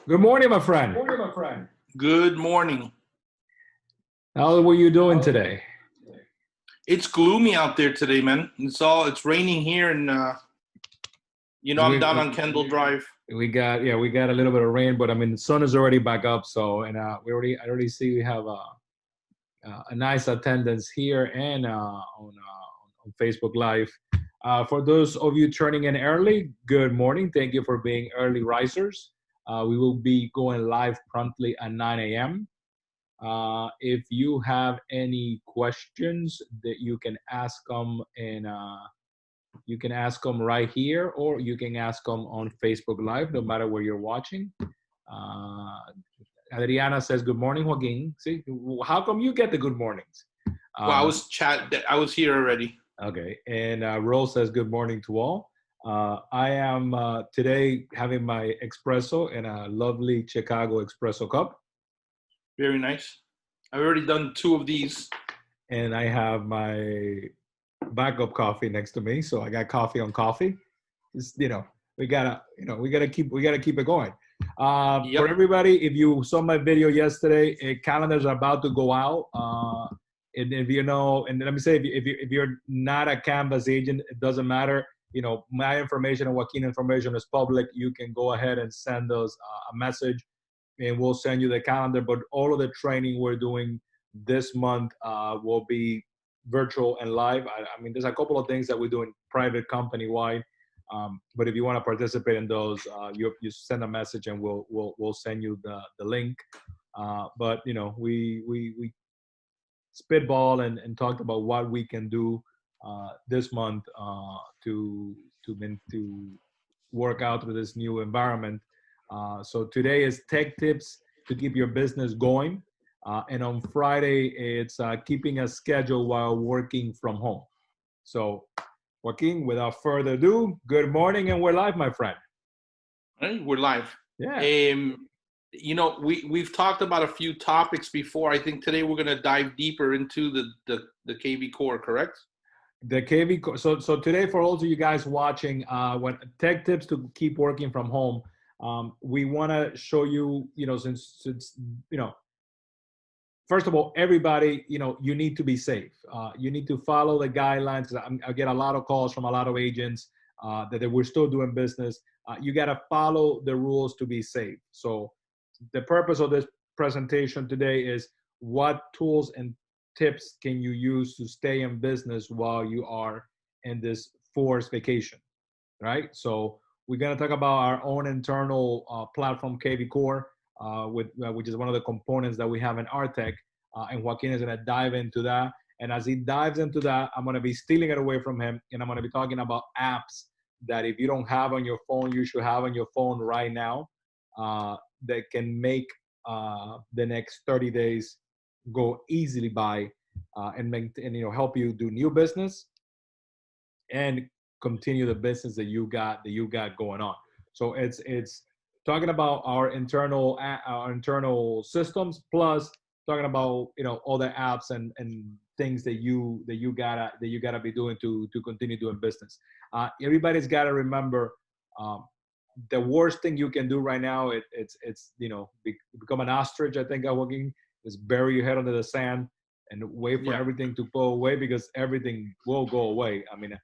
Good morning, my friend. Good morning. How were you doing today? It's gloomy out there today, man. It's raining here, and I'm down We on Kendall Drive. we got a little bit of rain, but I mean the sun is already back up. So I already see we have a nice attendance here and on Facebook Live. For those of you turning in early, good morning. Thank you for being early risers. We will be going live promptly at 9 a.m. If you have any questions that you can ask them right here, or you can ask them on Facebook Live, no matter where you're watching. Uh, Adriana says, "Good morning, Joaquin." See, how come you get the good mornings? Well, Um, I was here already. okay, and Rose says, "Good morning to all." I am today having my espresso in a lovely Chicago espresso cup. Very nice. I've already done two of these. And I have my backup coffee next to me, so I got coffee on coffee. Just, we gotta keep it going. For Yep. everybody, if you saw my video yesterday, calendars are about to go out. And if you know, and let me say, if you're not a Canvas agent, it doesn't matter. You know, my information and Joaquin information is public. You can go ahead and send us a message, and we'll send you the calendar. But all of the training we're doing this month will be virtual and live. I mean, there's a couple of things that we're doing private company wide, but if you want to participate in those, you send a message and we'll send you the link. But you know, we spitball and talked about what we can do this month to work out through this new environment. So today is tech tips to keep your business going. And on Friday, it's keeping a schedule while working from home. So, Joaquin, without further ado, good morning, and we're live, my friend. Hey, we're live. Yeah. We've talked about a few topics before. I think today we're going to dive deeper into the KV core, correct? The KV core. So today, for all of you guys watching, when tech tips to keep working from home, we want to show you, since first of all, everybody, you need to be safe. You need to follow the guidelines. I get a lot of calls from a lot of agents that we're still doing business. You got to follow the rules to be safe. So the purpose of this presentation today is what tools and tips can you use to stay in business while you are in this forced vacation, right? So we're going to talk about our own internal platform, KV Core, which is one of the components that we have in our tech. And Joaquin is going to dive into that. And as he dives into that, I'm going to be stealing it away from him. And I'm going to be talking about apps that if you don't have on your phone, you should have on your phone right now that can make the next 30 days go easily by and help you do new business and continue the business that you got going on. So it's talking about our internal systems, plus talking about all the apps and things that you gotta be doing to continue doing business. Everybody's got to remember the worst thing you can do right now it's become an ostrich. I think working is bury your head under the sand and wait for everything to go away, because everything will go away. I mean,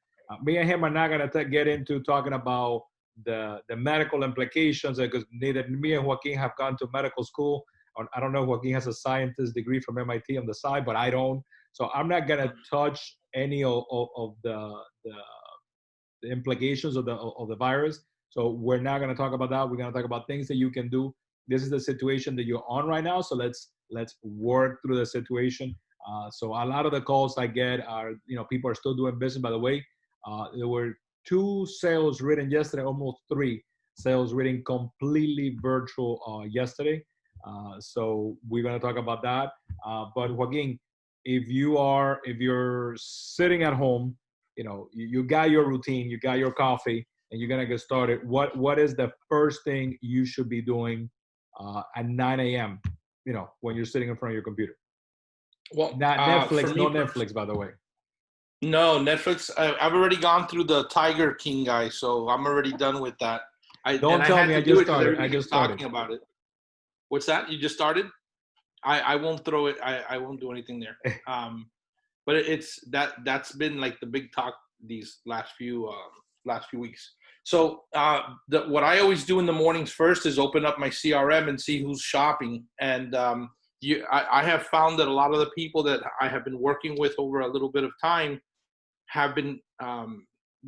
me and him are not going to get into talking about the medical implications, because neither me and Joaquin have gone to medical school. I don't know, Joaquin has a scientist degree from MIT on the side, but I don't. So I'm not going to touch any of the implications of the virus. So we're not going to talk about that. We're going to talk about things that you can do. This is the situation that you're on right now. So let's work through the situation. So a lot of the calls I get are, people are still doing business. By the way, there were 2 sales written yesterday, almost 3 sales written completely virtual yesterday. So we're going to talk about that. But Joaquin, if you're sitting at home, you got your routine, you got your coffee, and you're going to get started. What is the first thing you should be doing at 9 a.m., when you're sitting in front of your computer? Well, not Netflix, no Netflix, by the way. No, Netflix. I've already gone through the Tiger King guy, so I'm already done with that. Don't tell me I just started. Talking about it. What's that? You just started? I won't throw it. I won't do anything there. But that's been like the big talk these last few weeks. So what I always do in the mornings first is open up my CRM and see who's shopping. And I have found that a lot of the people that I have been working with over a little bit of time have been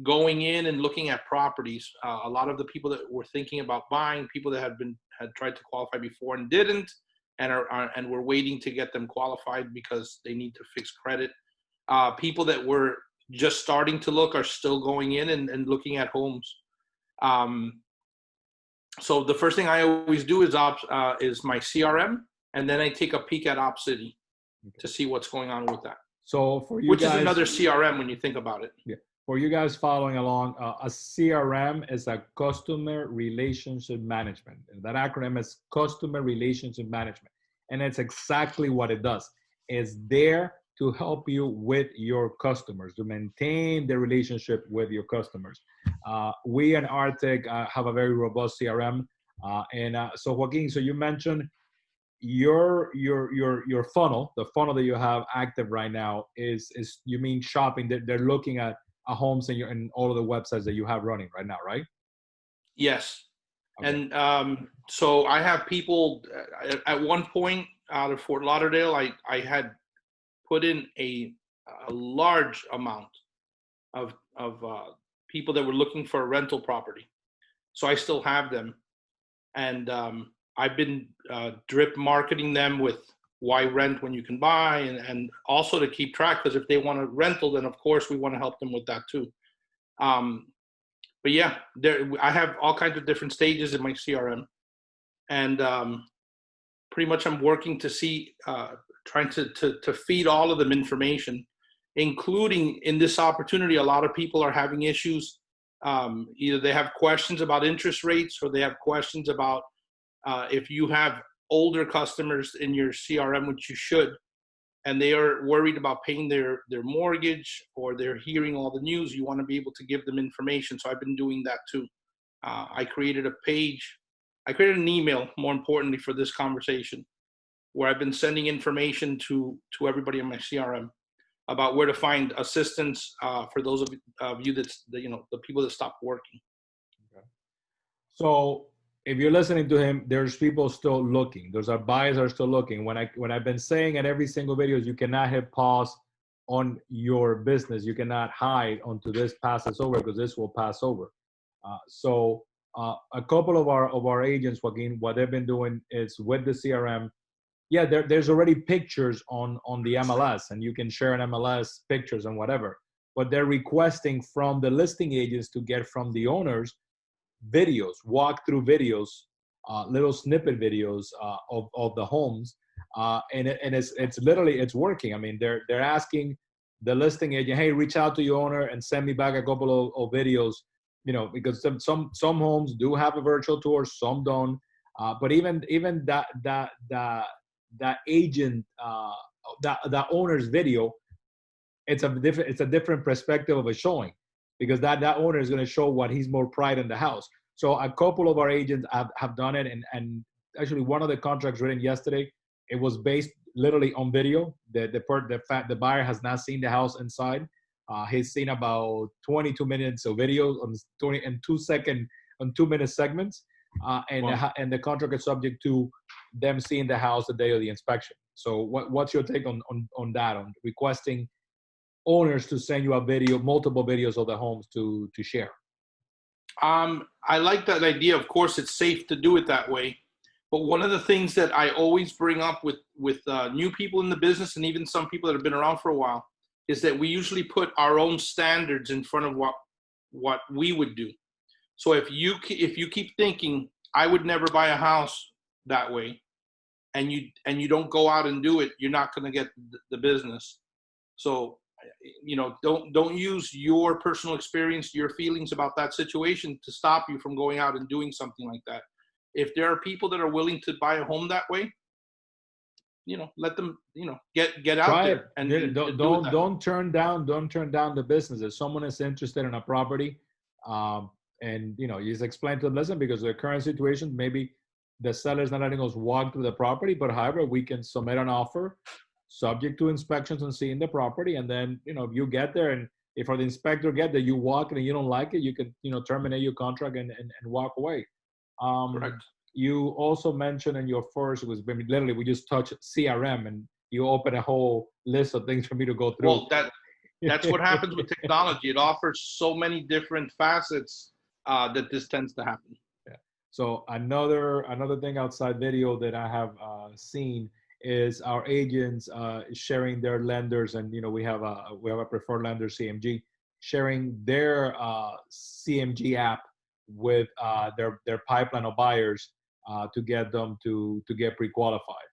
going in and looking at properties. A lot of the people that were thinking about buying, people that had tried to qualify before and didn't, and we're waiting to get them qualified because they need to fix credit. People that were just starting to look are still going in and looking at homes. So the first thing I always do is my CRM, and then I take a peek at OpCity to see what's going on with that. So for you which guys, is another CRM when you think about it. Yeah. For you guys following along, a CRM is a customer relationship management. And that acronym is customer relationship management. And it's exactly what it does. It's there to help you with your customers, to maintain the relationship with your customers. We in Arctic have a very robust CRM. So Joaquin, so you mentioned your funnel, the funnel that you have active right now is you mean shopping, they're looking at homes in all of the websites that you have running right now, right? Yes. Okay. And so I have people at one point out of Fort Lauderdale, I had put in a large amount of people that were looking for a rental property. So I still have them. And I've been drip marketing them with why rent when you can buy, and also to keep track, because if they want a rental, then of course we want to help them with that too. But yeah, I have all kinds of different stages in my CRM, and pretty much I'm working to see, trying to feed all of them information, including in this opportunity. A lot of people are having issues. Either they have questions about interest rates, or they have questions about if you have older customers in your CRM, which you should, and they are worried about paying their mortgage, or they're hearing all the news, you want to be able to give them information. So I've been doing that too. I created a page. I created an email, more importantly, for this conversation, where I've been sending information to everybody in my CRM about where to find assistance for those of you the people that stopped working. Okay. So if you're listening to him, there's people still looking. There's our buyers are still looking. When I've been saying in every single video, you cannot hit pause on your business. You cannot hide onto this passes over, because this will pass over. So a couple of our agents, Joaquin, what they've been doing is with the CRM. Yeah, there's already pictures on the MLS, and you can share an MLS pictures and whatever. But they're requesting from the listing agents to get from the owners videos, walkthrough videos, little snippet videos of the homes, and it's literally, it's working. I mean, they're asking the listing agent, hey, reach out to your owner and send me back a couple of videos, because some homes do have a virtual tour, some don't. But even that agent, that owner's video, it's a different perspective of a showing, because that owner is going to show what he's more pride in the house. So a couple of our agents have done it, and actually one of the contracts written yesterday, it was based literally on video. The buyer has not seen the house inside. He's seen about 22 minutes of video on 2-minute segments, and the contract is subject to them seeing the house the day of the inspection. So what's your take on that, on requesting owners to send you a video, multiple videos of the homes to share? I like that idea. Of course, it's safe to do it that way. But one of the things that I always bring up with new people in the business, and even some people that have been around for a while, is that we usually put our own standards in front of what we would do. So if you keep thinking, I would never buy a house that way, and you don't go out and do it, you're not going to get the business. So, don't use your personal experience, your feelings about that situation to stop you from going out and doing something like that. If there are people that are willing to buy a home that way, let them, get out Try there and don't turn down the business. If someone is interested in a property, and you just explain to them, listen, because of the current situation, maybe the seller's not letting us walk through the property, but however, we can submit an offer subject to inspections and seeing the property. And then, if you get there and if the inspector get there, you walk and you don't like it, you can, terminate your contract and walk away. Correct. You also mentioned in your first, it was literally, we just touched CRM and you open a whole list of things for me to go through. Well, that's what happens with technology. It offers so many different facets that this tends to happen. Yeah. So another thing outside video that I have seen is our agents sharing their lenders, and we have a preferred lender, CMG, sharing their CMG app with their pipeline of buyers to get them to get pre-qualified.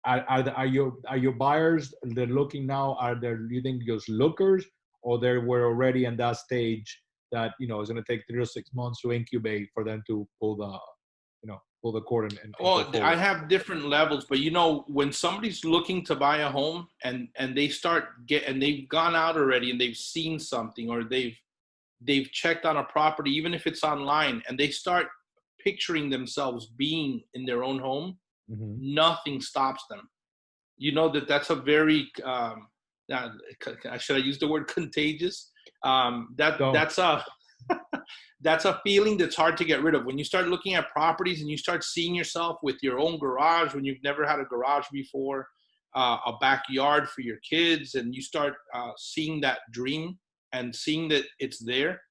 Are your buyers they're looking now? Are they, you think, just lookers, or they were already in that stage that it's going to take 3 or 6 months to incubate for them to pull the cord and well, I have different levels, but when somebody's looking to buy a home and they've gone out already and they've seen something, or they've checked on a property, even if it's online, and they start picturing themselves being in their own home, nothing stops them. That's a very should I use the word contagious? That's a feeling that's hard to get rid of. When you start looking at properties and you start seeing yourself with your own garage, when you've never had a garage before, a backyard for your kids, and you start seeing that dream and seeing that it's there,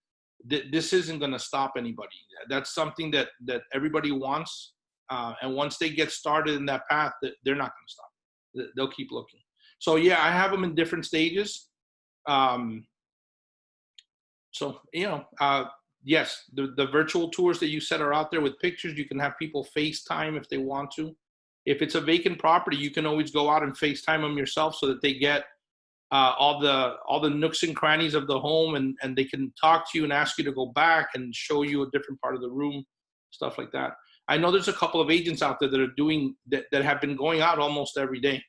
this isn't going to stop anybody. That's something that everybody wants. And once they get started in that path, they're not going to stop. They'll keep looking. So yeah, I have them in different stages. Yes, the virtual tours that you said are out there with pictures. You can have people FaceTime if they want to. If it's a vacant property, you can always go out and FaceTime them yourself so that they get all the nooks and crannies of the home, and they can talk to you and ask you to go back and show you a different part of the room, stuff like that. I know there's a couple of agents out there that are doing that have been going out almost every day.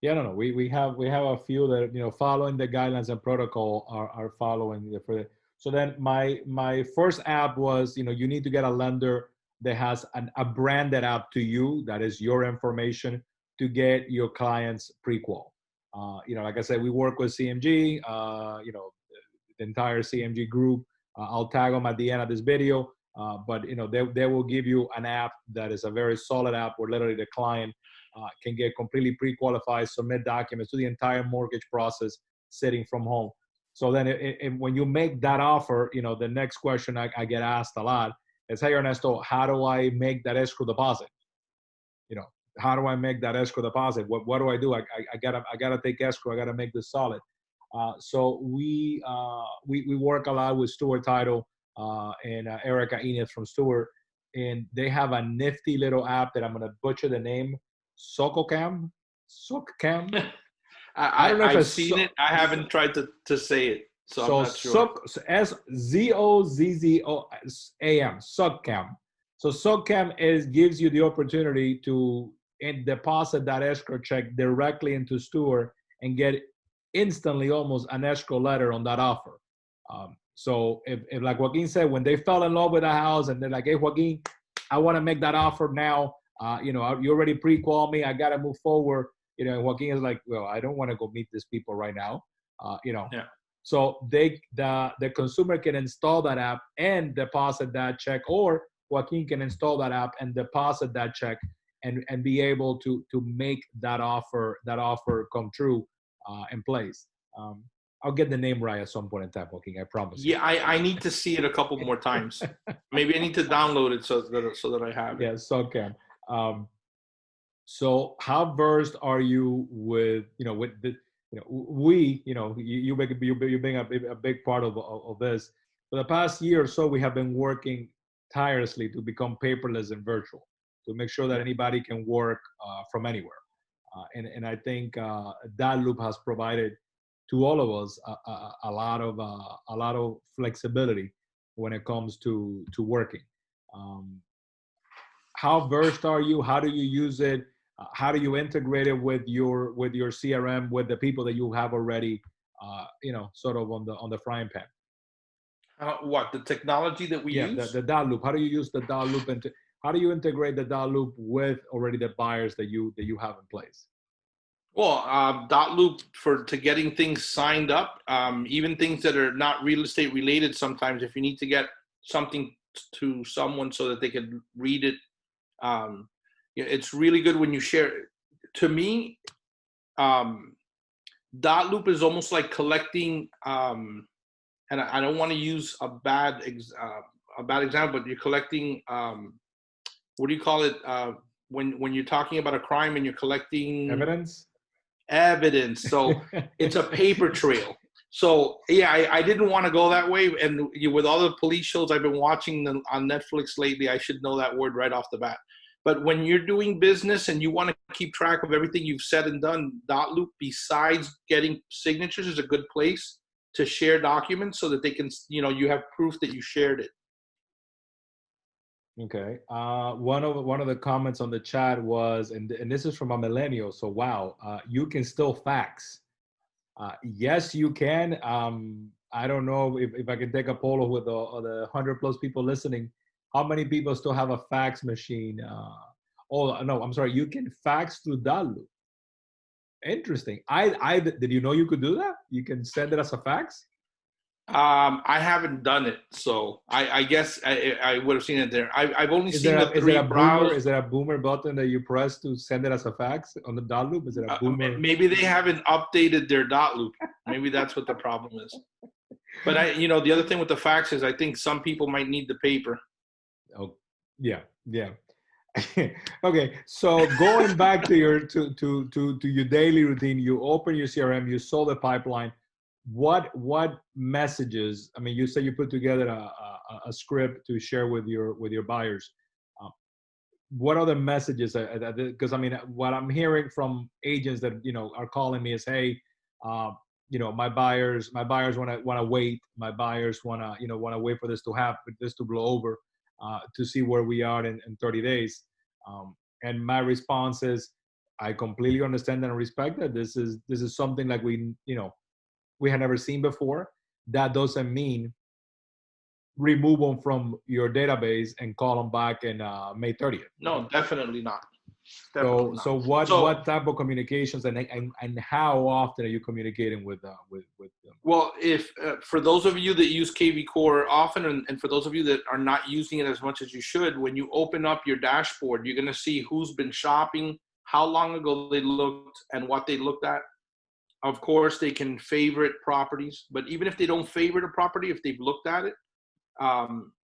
Yeah, no. We have a few that following the guidelines and protocol are following for it. So then my first app was you need to get a lender that has a branded app to you, that is your information, to get your clients pre-qual. Like I said, we work with CMG, the entire CMG group. I'll tag them at the end of this video, but they will give you an app that is a very solid app where literally the client can get completely pre-qualified, submit documents to the entire mortgage process sitting from home. So then when you make that offer, the next question I get asked a lot is, hey, Ernesto, how do I make that escrow deposit? How do I make that escrow deposit? What do I do? I gotta take escrow. I gotta make this solid. So we work a lot with Stewart Title and Erica Inez from Stewart, and they have a nifty little app that I'm gonna butcher the name, SocoCam. I don't know if I've seen it. I haven't tried to say it, so I'm not sure. SZOZZOAM, SoCam. So SoCam gives you the opportunity to deposit that escrow check directly into Stewart and get instantly almost an escrow letter on that offer. So if like Joaquin said, when they fell in love with a house and they're like, hey, Joaquin, I want to make that offer now. You already pre-qual me. I got to move forward. Joaquin is like, well, I don't want to go meet these people right now. Yeah. So the consumer can install that app and deposit that check, or Joaquin can install that app and deposit that check and be able to make that offer come true in place. I'll get the name right at some point in time, Joaquin, I promise. Yeah, I need to see it a couple more times. Maybe I need to download it so that I have it. Yeah, SoCam. So how versed are you with you being a big part of this? For the past year or so, we have been working tirelessly to become paperless and virtual, to make sure that anybody can work from anywhere. And I think that loop has provided to all of us a lot of flexibility when it comes to working. How versed are you? How do you use it? How do you integrate it with your CRM, with the people that you have already, sort of on the frying pan? What, the technology that we use? The dot loop. How do you use the dot loop, and how do you integrate the dot loop with already the buyers that you have in place? Well, dot loop to getting things signed up, even things that are not real estate related. Sometimes, if you need to get something to someone so that they can read it, it's really good when you share. To me, dot loop is almost like collecting, and I don't want to use a bad example, but you're collecting. What do you call it? When you're talking about a crime and you're collecting evidence. So it's a paper trail. So yeah, I didn't want to go that way. And with all the police shows I've been watching on Netflix lately, I should know that word right off the bat. But when you're doing business and you want to keep track of everything you've said and done, dot loop, besides getting signatures, is a good place to share documents so that they can, you have proof that you shared it. Okay. One of the comments on the chat was, and this is from a millennial. So wow, you can still fax. Yes, you can. I don't know if I can take a poll with the 100+ people listening. How many people still have a fax machine? Oh no, I'm sorry. You can fax through dot loop. Interesting. Did you know you could do that? You can send it as a fax. I haven't done it, so I guess I would have seen it there. I've only seen the three browse. Is there a boomer button that you press to send it as a fax on the dot loop? Is it a boomer? Maybe they haven't updated their dot loop. Maybe that's what the problem is. But the other thing with the fax is I think some people might need the paper. Oh, yeah. Okay, so going back to your to your daily routine, you open your CRM, you saw the pipeline. What messages? I mean, you say you put together a script to share with your buyers. What are the messages? Because I mean, what I'm hearing from agents that are calling me is, hey, my buyers want to wait. My buyers want to wait for this to happen, this to blow over, to see where we are in 30 days. And my response is, I completely understand and respect that. This is something like we had never seen before. That doesn't mean remove them from your database and call them back in May 30th. No, definitely not. So what type of communications and how often are you communicating with them? Well, if for those of you that use KV Core often, and for those of you that are not using it as much as you should, when you open up your dashboard, you're going to see who's been shopping, how long ago they looked, and what they looked at. Of course, they can favorite properties, but even if they don't favorite a property, if they've looked at it,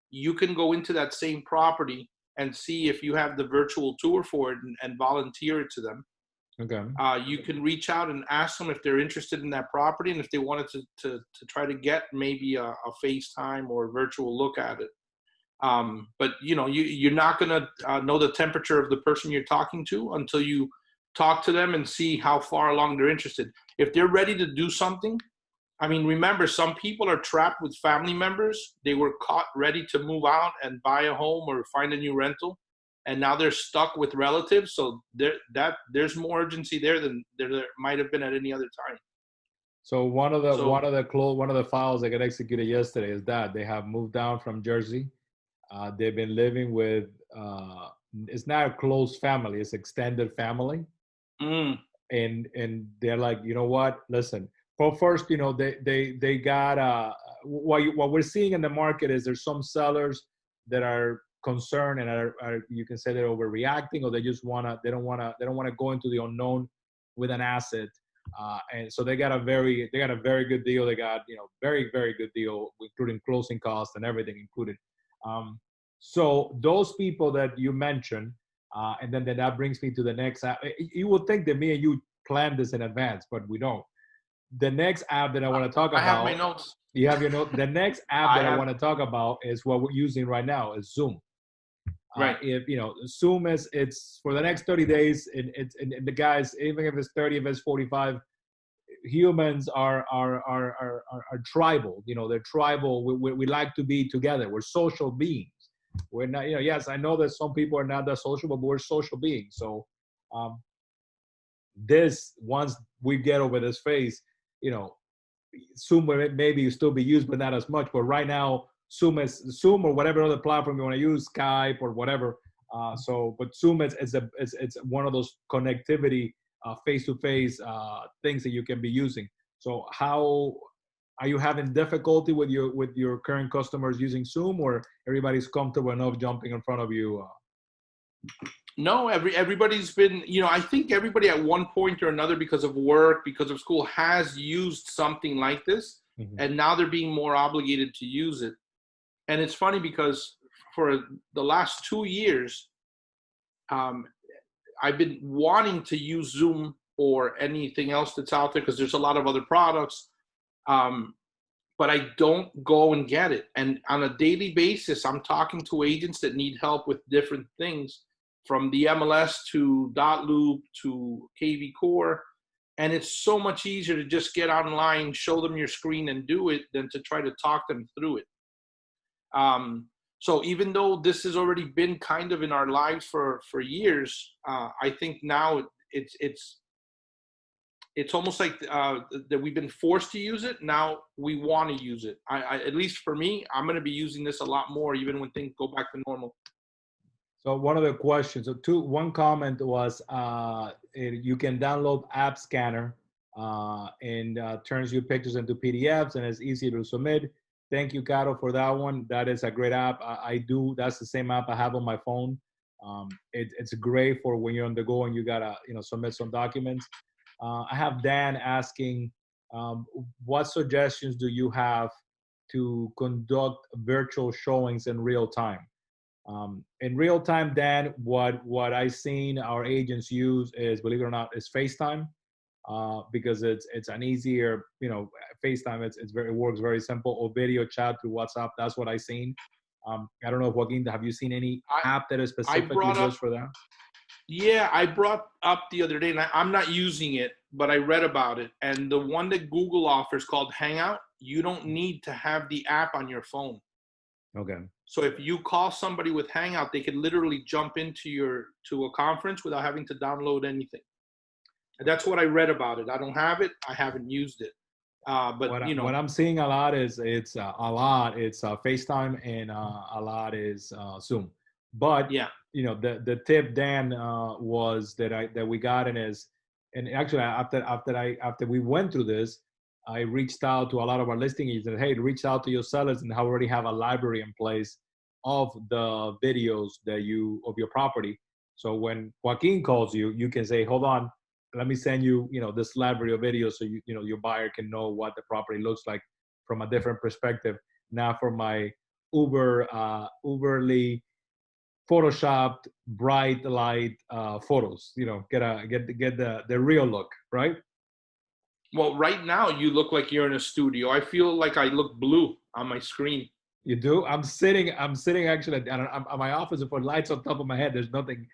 you can go into that same property and see if you have the virtual tour for it and volunteer it to them. Okay. You can reach out and ask them if they're interested in that property and if they wanted to try to get maybe a FaceTime or a virtual look at it. But you're not going to know the temperature of the person you're talking to until you talk to them and see how far along they're interested. If they're ready to do something, I mean, remember, some people are trapped with family members. They were caught ready to move out and buy a home or find a new rental, and now they're stuck with relatives. So there's more urgency there than there might have been at any other time. So one of the files that got executed yesterday is that they have moved down from Jersey. They've been living with it's not a close family, it's extended family. And they're like, you know what? Listen. Well, first, they got what we're seeing in the market is there's some sellers that are concerned and are you can say they're overreacting, or they just they don't want to go into the unknown with an asset, and so they got a very good deal. They got very, very good deal, including closing costs and everything included. So those people that you mentioned, and then that brings me to the next. You would think that me and you planned this in advance, but we don't. The next app that I want to talk about. I have my notes. You have your notes. The next app that I want to talk about is what we're using right now, is Zoom. Right. If Zoom it's for the next 30 days, and the guys, even if it's 30, if it's 45, humans are tribal. They're tribal. We like to be together. We're social beings. We're not. Yes, I know that some people are not that social, but we're social beings. So, once we get over this phase. Zoom maybe still be used, but not as much. But right now, Zoom or whatever other platform you want to use, Skype or whatever, But Zoom it's one of those connectivity face-to-face things that you can be using. So how are you having difficulty with your current customers using Zoom, or everybody's comfortable enough jumping in front of you? No, everybody's been, I think everybody at one point or another, because of work, because of school, has used something like this, and now they're being more obligated to use it. And it's funny because for the last 2 years, I've been wanting to use Zoom or anything else that's out there because there's a lot of other products, but I don't go and get it. And on a daily basis, I'm talking to agents that need help with different things, from the MLS to dot loop to KV Core. And it's so much easier to just get online, show them your screen and do it than to try to talk them through it. So even though this has already been kind of in our lives for years, I think now it's almost like that we've been forced to use it. Now we want to use it. I at least for me, I'm going to be using this a lot more, even when things go back to normal. So one of the questions, one comment was you can download App Scanner and turns your pictures into PDFs, and it's easy to submit. Thank you, Caro, for that one. That is a great app. That's the same app I have on my phone. It's great for when you're on the go and you gotta submit some documents. I have Dan asking, what suggestions do you have to conduct virtual showings in real time? In real time, Dan, what I've seen our agents use is, believe it or not, is FaceTime, because it's an easier, FaceTime. It works very simple, or video chat through WhatsApp. That's what I've seen. I don't know if Joaquin, have you seen any app that is specifically just for that? Yeah, I brought up the other day, and I'm not using it, but I read about it. And the one that Google offers, called Hangout, you don't need to have the app on your phone. Okay. So if you call somebody with Hangout, they could literally jump into a conference without having to download anything. And that's what I read about it. I don't have it. I haven't used it. But what I'm seeing a lot is it's FaceTime, and a lot is Zoom. But yeah, the tip, Dan, was that we got and actually after we went through this, I reached out to a lot of our listing agents and, hey, reach out to your sellers and already have a library in place of the videos of your property. So when Joaquin calls you, you can say, hold on, let me send you, this library of videos so your buyer can know what the property looks like from a different perspective. Now for my uberly photoshopped bright light photos, get the real look, right? Well, right now you look like you're in a studio. I feel like I look blue on my screen. You do? I'm sitting actually at my office, and put lights on top of my head. There's nothing,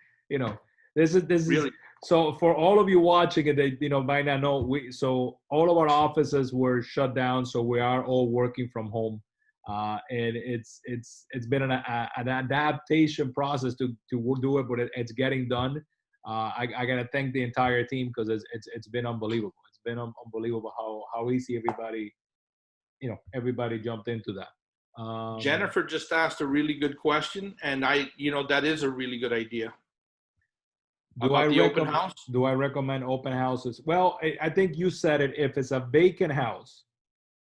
this Really? is, so for all of you watching it, they, might not know, so all of our offices were shut down. So we are all working from home. And it's been an adaptation process to do it, but it's getting done. I gotta thank the entire team, because it's been unbelievable. It's been unbelievable how easy everybody jumped into that. Jennifer just asked a really good question, and that is a really good idea. Do I recommend open houses? Well, I think you said it. If it's a vacant house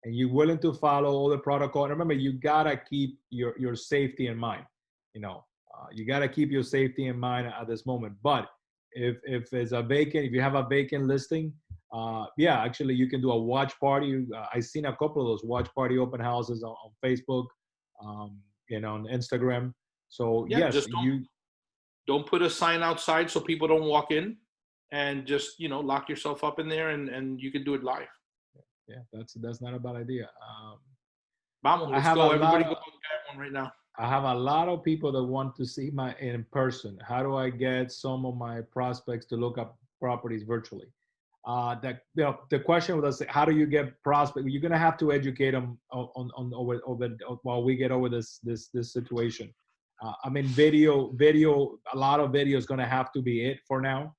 and you're willing to follow all the protocol, and remember, you gotta keep your safety in mind. You gotta keep your safety in mind at this moment. But if you have a vacant listing, actually you can do a watch party. I've seen a couple of those watch party open houses on Facebook, and on Instagram. So yeah, yes, don't put a sign outside so people don't walk in, and just lock yourself up in there, and you can do it live. Yeah, that's not a bad idea. Vamos, let's go. Everybody go get one right now. I have a lot of people that want to see in person. How do I get some of my prospects to look up properties virtually? The question was, how do you get prospects? You're gonna have to educate them on while we get over this situation. Video, a lot of video is gonna have to be it for now.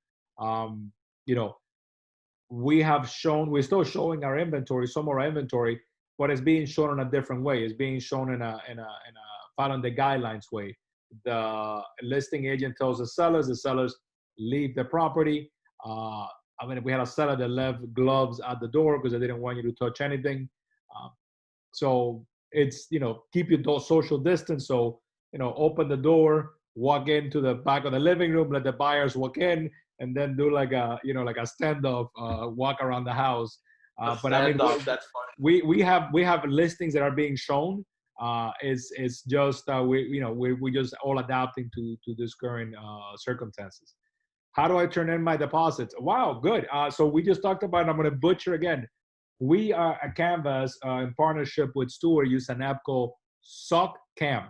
We're still showing our inventory, some of our inventory, but it's being shown in a different way. It's being shown in a following the guidelines way. The listing agent tells the sellers leave the property. I mean, we had a seller that left gloves at the door because they didn't want you to touch anything. So it's, keep your social distance. So, open the door, walk into the back of the living room, let the buyers walk in, and then do like a standoff, walk around the house. But I mean, that's funny. we have listings that are being shown. It's just we just all adapting to this current circumstances. How do I turn in my deposits? Wow, good. So we just talked about, I'm going to butcher again. We are a Canvas in partnership with Stewart, use an app called Suck Cam.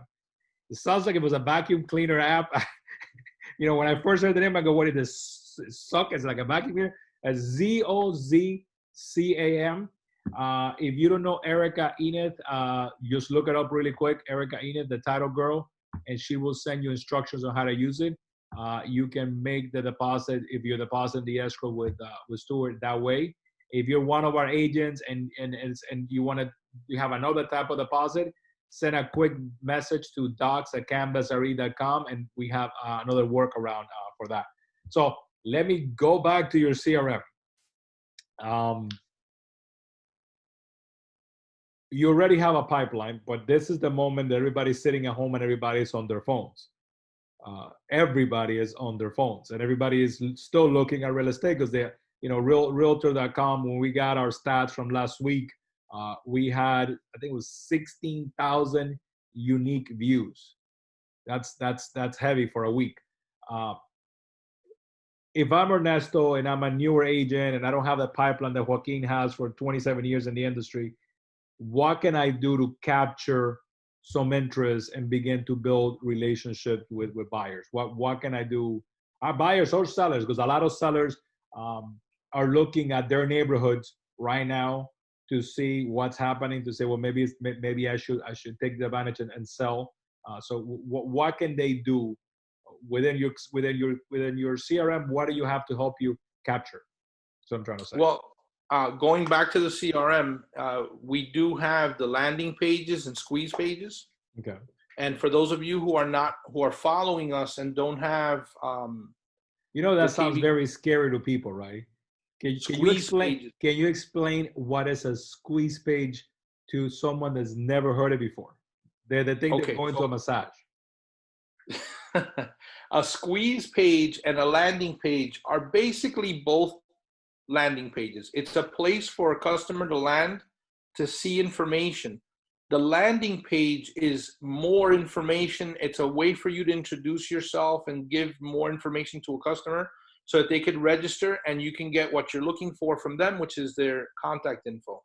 It sounds like it was a vacuum cleaner app. When I first heard the name, I go, what is this? Suck? It's like a vacuum cleaner. ZOZCAM. If you don't know Erica Enid, just look it up really quick. Erica Enid, the title girl, and she will send you instructions on how to use it. You can make the deposit if you're depositing the escrow with Stewart that way. If you're one of our agents and you have another type of deposit, send a quick message to docs@canvasre.com, and we have another workaround for that. So let me go back to your CRM. You already have a pipeline, but this is the moment that everybody's sitting at home and everybody's on their phones. Everybody is on their phones, and everybody is still looking at real estate because they, Realtor.com. When we got our stats from last week, we had, I think it was 16,000 unique views. That's heavy for a week. If I'm Ernesto and I'm a newer agent and I don't have the pipeline that Joaquin has for 27 years in the industry, what can I do to capture some interest and begin to build relationships with buyers? What can I do? Our buyers or sellers, because a lot of sellers are looking at their neighborhoods right now to see what's happening, to say, well, maybe I should take the advantage and sell. So what can they do within your CRM? What do you have to help you capture? So I'm trying to say. Well, going back to the CRM, we do have the landing pages and squeeze pages. Okay. And for those of you who are following us and don't have, that sounds very scary to people, right? Can you explain what is a squeeze page to someone that's never heard it before? They think they're going to a massage. A squeeze page and a landing page are basically both landing pages. It's a place for a customer to land to see information. The landing page is more information. It's a way for you to introduce yourself and give more information to a customer so that they could register and you can get what you're looking for from them, which is their contact info.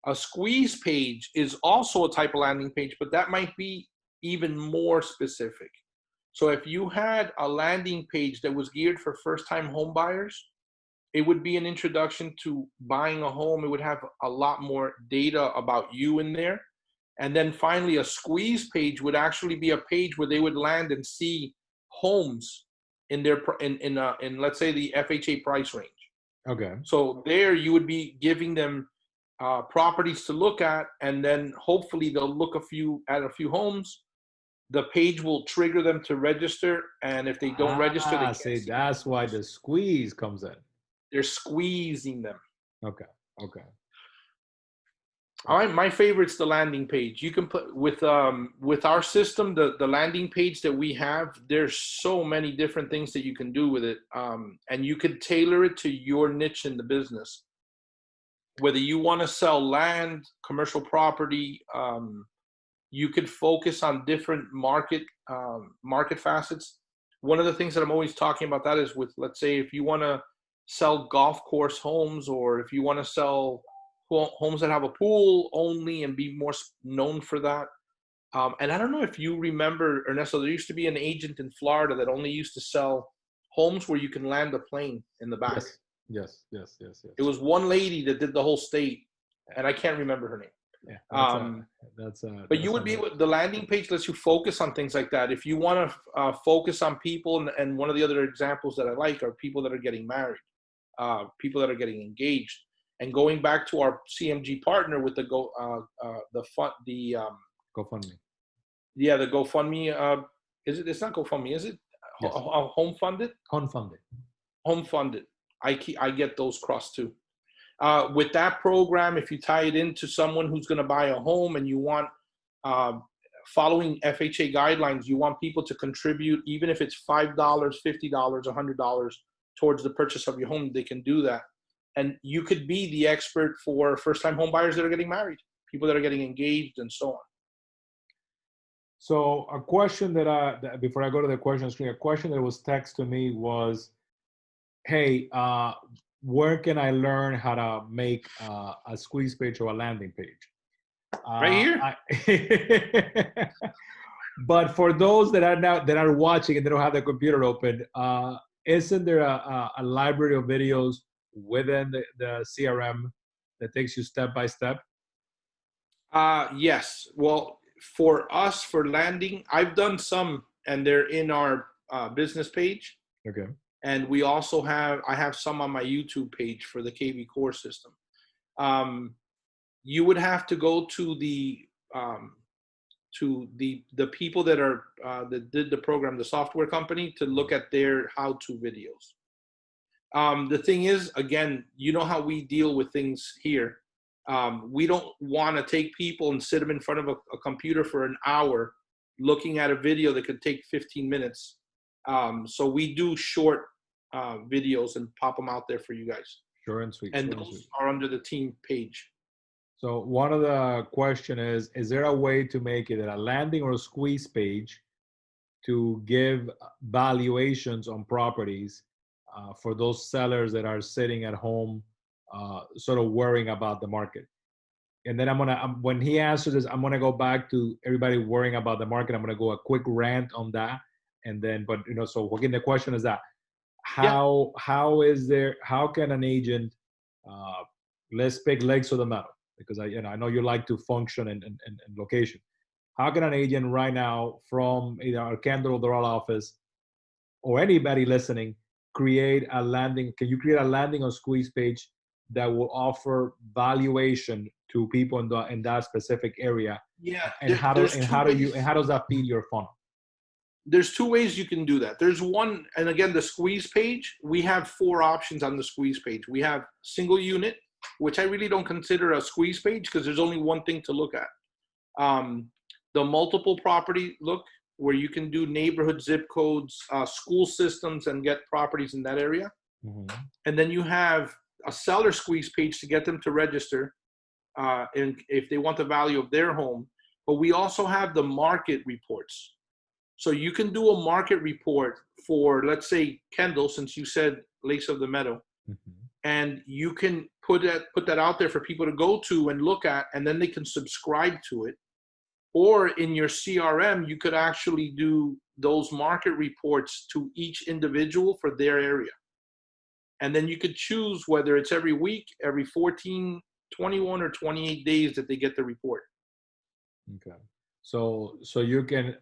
A squeeze page is also a type of landing page, but that might be even more specific. So if you had a landing page that was geared for first-time home buyers, it would be an introduction to buying a home. It would have a lot more data about you in there. And then finally, a squeeze page would actually be a page where they would land and see homes in their in let's say the FHA price range. Okay. So there you would be giving them properties to look at, and then hopefully they'll look at a few homes. The page will trigger them to register, and if they don't register, they can't see. That's why the squeeze comes in. They're squeezing them. Okay. All right, my favorite's the landing page. You can put with our system, the landing page that we have. There's so many different things that you can do with it, and you could tailor it to your niche in the business. Whether you want to sell land, commercial property, you could focus on different market facets. One of the things that I'm always talking about that is with, let's say, if you want to sell golf course homes, or if you want to sell homes that have a pool only and be more known for that. And I don't know if you remember, Ernesto, there used to be an agent in Florida that only used to sell homes where you can land a plane in the back. Yes. It was one lady that did the whole state, and I can't remember her name. Yeah, but you would be able, the landing page lets you focus on things like that. If you want to focus on people, and one of the other examples that I like are people that are getting married, people that are getting engaged, and going back to our CMG partner with the GoFundMe. GoFundMe. Yeah, the GoFundMe is it? It's not GoFundMe, is it? Yes. Home funded. Home funded. Home funded. I get those crossed too. With that program, if you tie it into someone who's going to buy a home and you want, following FHA guidelines, you want people to contribute, even if it's $5, $50, $100 towards the purchase of your home, they can do that. And you could be the expert for first-time home buyers that are getting married, people that are getting engaged, and so on. So a question that before I go to the question screen, a question that was texted to me was, hey, where can I learn how to make a squeeze page or a landing page? Right here. But for those that are watching and they don't have the computer open, isn't there a library of videos within the CRM that takes you step by step? Yes. Well, for us, for landing, I've done some, and they're in our business page. Okay. And we also I have some on my YouTube page for the KV core system. You would have to go to the people that are that did the program, the software company, to look at their how-to videos. The thing is, again, you know how we deal with things here. We don't want to take people and sit them in front of a computer for an hour looking at a video that could take 15 minutes. So we do short videos and pop them out there for you guys. Short and sweet. And those are under the team page. So one of the question is there a way to make it a landing or a squeeze page to give valuations on properties for those sellers that are sitting at home, sort of worrying about the market? And then when he answers this, I'm gonna go back to everybody worrying about the market. I'm gonna go a quick rant on that, and then, but so again, the question is that how can an agent, let's pick legs of the metal, because I know you like to function in location. How can an agent right now from either our Kendall Doral office or anybody listening create a landing? Can you create a landing or squeeze page that will offer valuation to people in that specific area? Yeah. And how does that feed your funnel? There's two ways you can do that. There's one, and again, the squeeze page, we have 4 options on the squeeze page. We have single unit, which I really don't consider a squeeze page because there's only one thing to look at. The multiple property look, where you can do neighborhood zip codes, school systems, and get properties in that area. Mm-hmm. And then you have a seller squeeze page to get them to register and if they want the value of their home. But we also have the market reports. So you can do a market report for, let's say, Kendall, since you said Lakes of the Meadow. Mm-hmm. And you can put that out there for people to go to and look at, and then they can subscribe to it. Or in your CRM, you could actually do those market reports to each individual for their area. And then you could choose whether it's every week, every 14, 21, or 28 days that they get the report. Okay. So you can,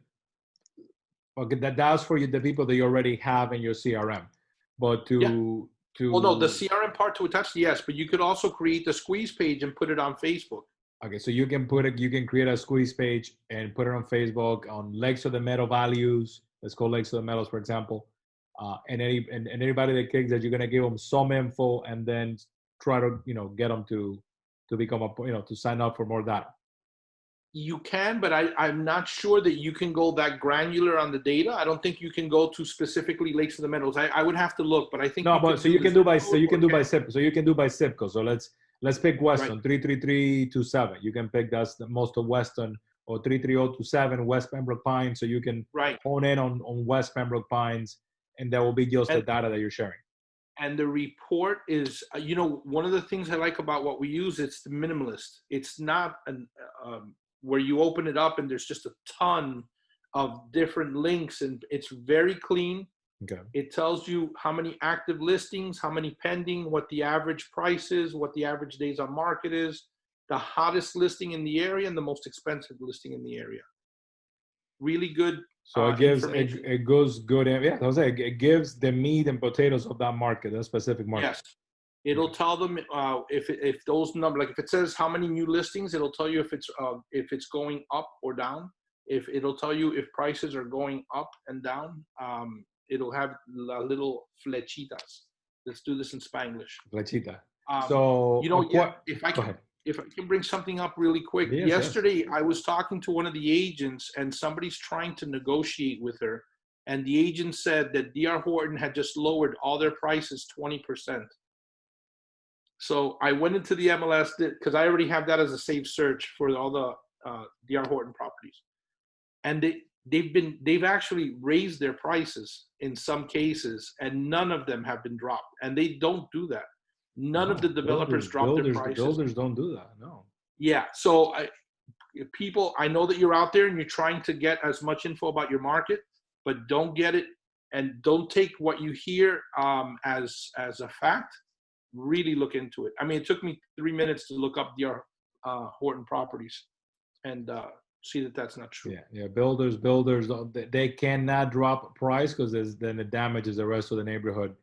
okay, that's for you, the people that you already have in your CRM. But well, no, the CRM part to attach, yes, but you could also create the squeeze page and put it on Facebook. Okay, so you can create a squeeze page and put it on Facebook on Lakes of the Meadow values. Let's call Lakes of the Meadows, for example. And anybody that clicks that, you're gonna give them some info and then try to get them to become to sign up for more data. You can, but I'm not sure that you can go that granular on the data. I don't think you can go to specifically Lakes of the Meadows. I would have to look, but I think you can do by zip. So you can do by zip code. So let's pick Weston, right. 33327. You can pick that's the most of Weston, or 33027 West Pembroke Pines. So you can hone in on West Pembroke Pines, and that will be just the data that you're sharing. And the report is, one of the things I like about what we use, it's the minimalist. It's not where you open it up and there's just a ton of different links, and it's very clean. Okay. It tells you how many active listings, how many pending, what the average price is, what the average days on market is, the hottest listing in the area and the most expensive listing in the area. Really good. So it gives it goes good. Yeah, I was saying it gives the meat and potatoes of that market, that specific market. Yes. It'll tell them if those numbers, like if it says how many new listings, it'll tell you if it's going up or down. If it'll tell you if prices are going up and down, it'll have little flechitas. Let's do this in Spanglish. Flechita. Um, So, if I go can, ahead. if I can bring something up really quick. Yes, Yesterday, I was talking to one of the agents, and somebody's trying to negotiate with her. And the agent said that D.R. Horton had just lowered all their prices 20%. So I went into the MLS because I already have that as a safe search for all the D.R. Horton properties, and they've actually raised their prices in some cases, and none of them have been dropped. And they don't do that. None of the developers drop their prices. The builders don't do that. No. Yeah. So people, I know that you're out there and you're trying to get as much info about your market, but don't get it and don't take what you hear as a fact. Really look into it. I mean, it took me 3 minutes to look up D.R. Horton properties and see that that's not true. Yeah. Builders, they cannot drop price because then it damages the rest of the neighborhood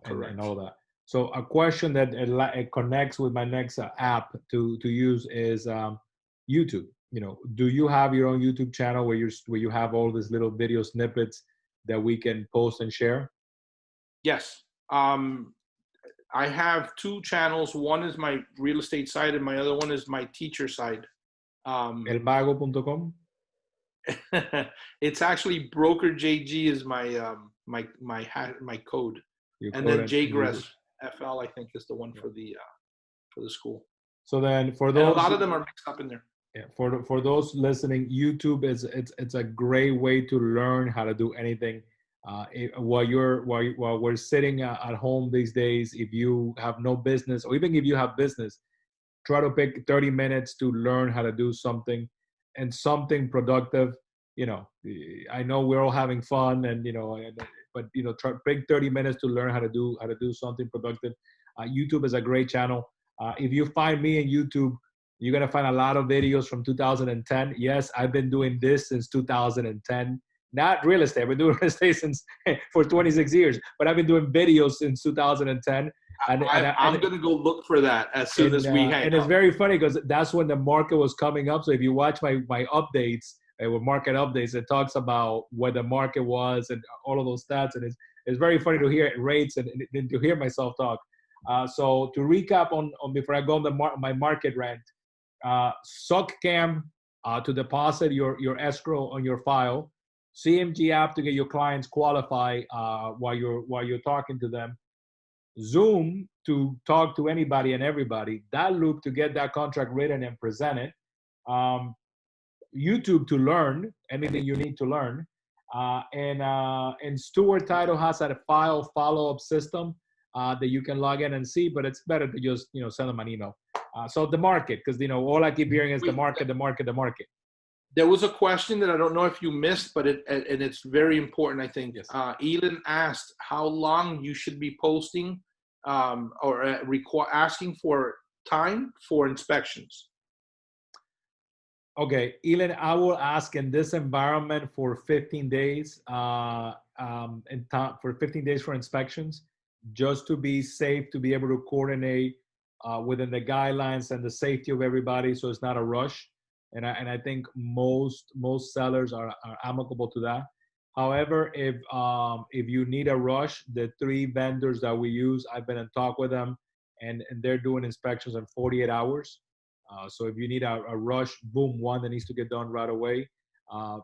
and all that. So a question that it connects with my next app to use is YouTube. Do you have your own YouTube channel where you have all these little video snippets that we can post and share? Yes. I have 2 channels. One is my real estate side, and my other one is my teacher side. Elvago.com. It's actually broker JG is my my code, and then JGRES FL I think is the one for the school. So then for those, and a lot of them are mixed up in there. Yeah, for those listening, YouTube it's a great way to learn how to do anything. While we're sitting at home these days, if you have no business, or even if you have business, try to pick 30 minutes to learn how to do something and something productive. I know we're all having fun but try pick 30 minutes to learn how to do something productive. YouTube is a great channel. If you find me in YouTube, you're gonna find a lot of videos from 2010. Yes, I've been doing this since 2010. Not real estate. I've been doing real estate for 26 years, but I've been doing videos since 2010. I'm going to go look for that as soon as we hang up. And it's very funny because that's when the market was coming up. So if you watch my updates, with market updates, it talks about where the market was and all of those stats. And it's very funny to hear rates and to hear myself talk. So to recap on before I go on my market rant, SuckCam to deposit your escrow on your file. CMG app to get your clients qualified while you're talking to them. Zoom to talk to anybody and everybody. That loop to get that contract written and presented. YouTube to learn anything you need to learn. And Stewart Title has a file follow-up system that you can log in and see, but it's better to just send them an email. So the market, because all I keep hearing is the market. There was a question that I don't know if you missed, but it's very important, I think. Yes. Elon asked how long you should be posting or asking for time for inspections. Okay, Elon, I will ask in this environment for 15 days for 15 days for inspections, just to be safe, to be able to coordinate within the guidelines and the safety of everybody, so it's not a rush. And I think most sellers are amicable to that. However, if you need a rush, the 3 vendors that we use, I've been in talk with them, and they're doing inspections in 48 hours. So if you need a rush, boom, one that needs to get done right away,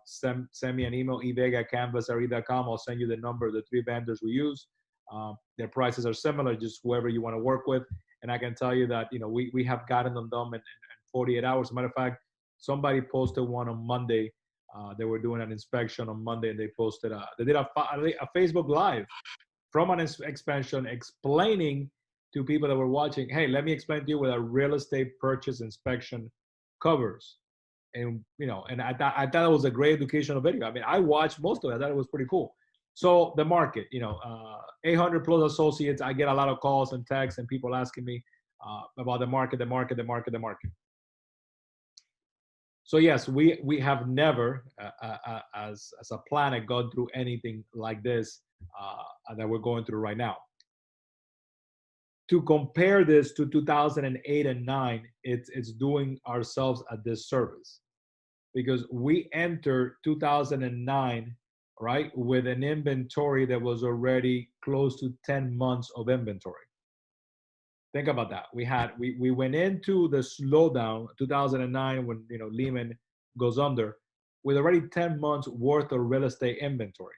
send me an email, evega@canvasre.com. I'll send you the number of the 3 vendors we use. Their prices are similar, just whoever you want to work with. And I can tell you that we have gotten them done in 48 hours. As a matter of fact, somebody posted one on Monday. They were doing an inspection on Monday, and they posted they did a Facebook Live from an expansion explaining to people that were watching, hey, let me explain to you what a real estate purchase inspection covers. And and I thought it was a great educational video. I mean, I watched most of it. I thought it was pretty cool. So the market, 800 plus associates. I get a lot of calls and texts and people asking me about the market. So yes, we have never, as a planet, gone through anything like this that we're going through right now. To compare this to 2008 and 9, it's doing ourselves a disservice, because we entered 2009, right, with an inventory that was already close to 10 months of inventory. Think about that. We went into the slowdown 2009 when Lehman goes under with already 10 months worth of real estate inventory.